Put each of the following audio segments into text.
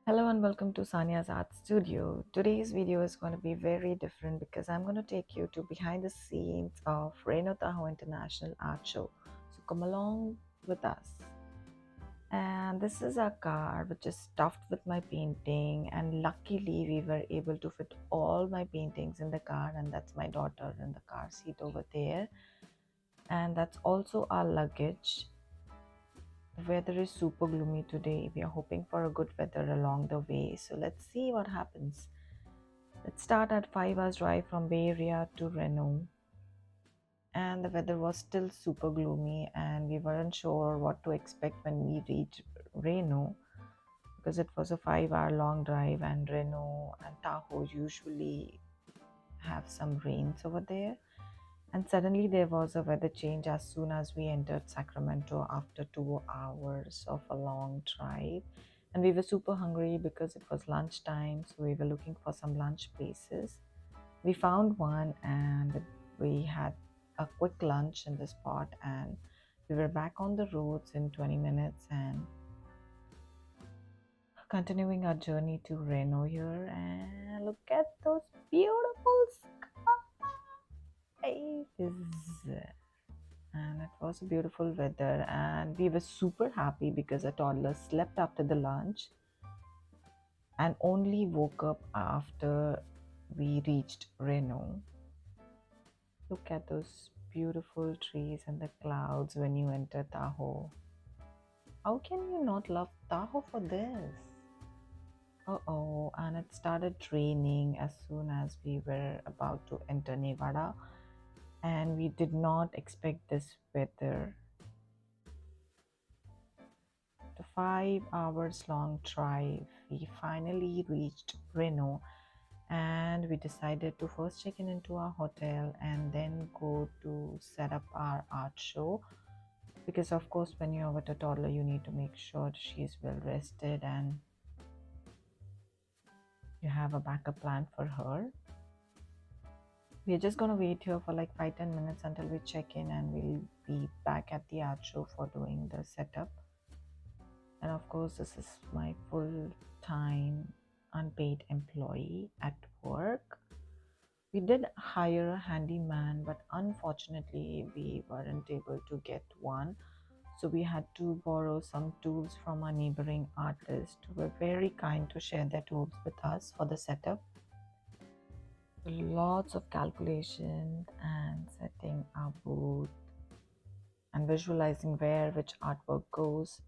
Hello and welcome to Saniya's Art Studio. Today's video is going to be very different because I'm going to take you to behind the scenes of Reno Tahoe International Art Show. So come along with us. And this is a car which is stuffed with my painting, and luckily we were able to fit all my paintings in the car, and that's my daughter in the car seat over there. And that's also our luggage. The weather is super gloomy today. We are hoping for a good weather along the way. So let's see what happens. Let's start at 5 hours drive from Bay Area to Reno. And the weather was still super gloomy, and we weren't sure what to expect when we reached Reno because it was a 5 hour long drive, and Reno and Tahoe usually have some rains over there. And suddenly there was a weather change as soon as we entered Sacramento after 2 hours of a long drive. And we were super hungry because it was lunchtime, so we were looking for some lunch places. We found one and we had a quick lunch in the spot, and we were back on the roads in 20 minutes and continuing our journey to Reno here. And look at those beautiful skies. And it was a beautiful weather, and we were super happy because a toddler slept after the lunch and only woke up after we reached Reno. Look at those beautiful trees and the clouds when you enter Tahoe. How can you not love Tahoe for this? And it started raining as soon as we were about to enter Nevada, and we did not expect this weather. The 5 hours long drive, we finally reached Reno, and we decided to first check in into our hotel and then go to set up our art show, because of course when you're with a toddler you need to make sure she's well rested and you have a backup plan for her. We're just going to wait here for like 5-10 minutes until we check in, and we'll be back at the art show for doing the setup. And of course, this is my full-time unpaid employee at work. We did hire a handyman, but unfortunately we weren't able to get one, so we had to borrow some tools from a neighboring artist who were very kind to share their tools with us for the setup. Lots of calculation and setting our booth and visualizing where which artwork goes.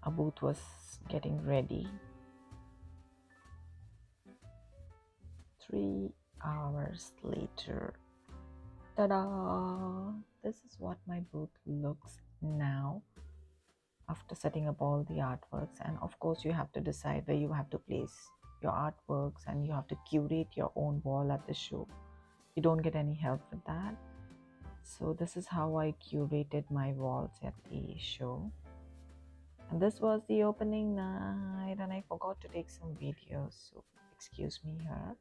Our booth was getting ready. 3 hours later, ta-da! This is what my booth looks now after setting up all the artworks. And of course you have to decide where you have to place your artworks, and you have to curate your own wall at the show. You don't get any help with that. So this is how I curated my walls at the show. And this was the opening night, and I forgot to take some videos, so excuse me here.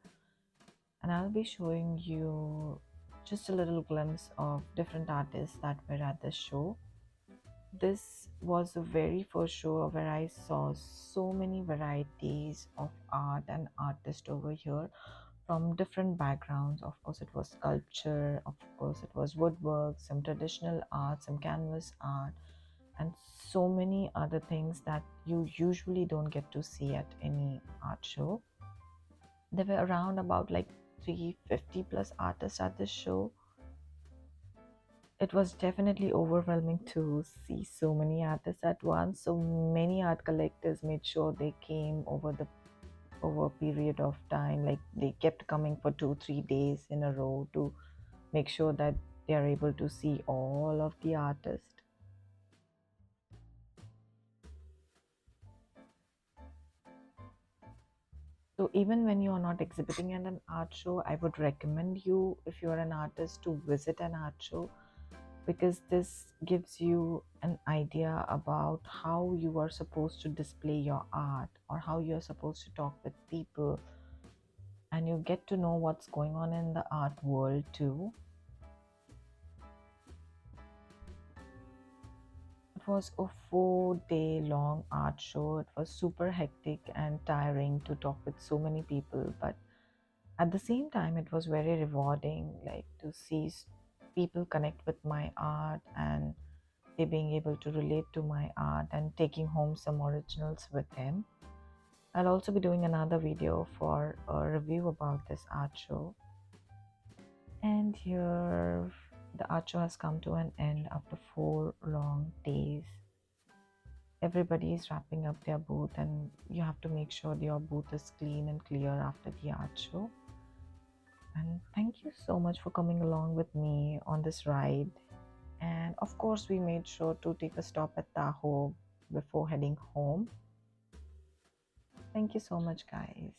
And I'll be showing you just a little glimpse of different artists that were at the show. This was the very first show where I saw so many varieties of art and artists over here from different backgrounds. Of course, it was sculpture, of course, it was woodwork, some traditional art, some canvas art, and so many other things that you usually don't get to see at any art show. There were around about like 350 plus artists at this show. It was definitely overwhelming to see so many artists at once. So many art collectors made sure they came over a period of time, like they kept coming for 2-3 days in a row to make sure that they are able to see all of the artists. So even when you are not exhibiting at an art show, I would recommend you, if you are an artist, to visit an art show, because this gives you an idea about how you are supposed to display your art or how you are supposed to talk with people, and you get to know what's going on in the art world too. was a 4 day long art show. It was super hectic and tiring to talk with so many people, but at the same time, it was very rewarding, like to see people connect with my art and they being able to relate to my art and taking home some originals with them. I'll also be doing another video for a review about this art show. And here, the art show has come to an end after 4 long days. Everybody is wrapping up their booth, and you have to make sure your booth is clean and clear after the art show. And thank you so much for coming along with me on this ride. And of course, we made sure to take a stop at Tahoe before heading home. Thank you so much, guys.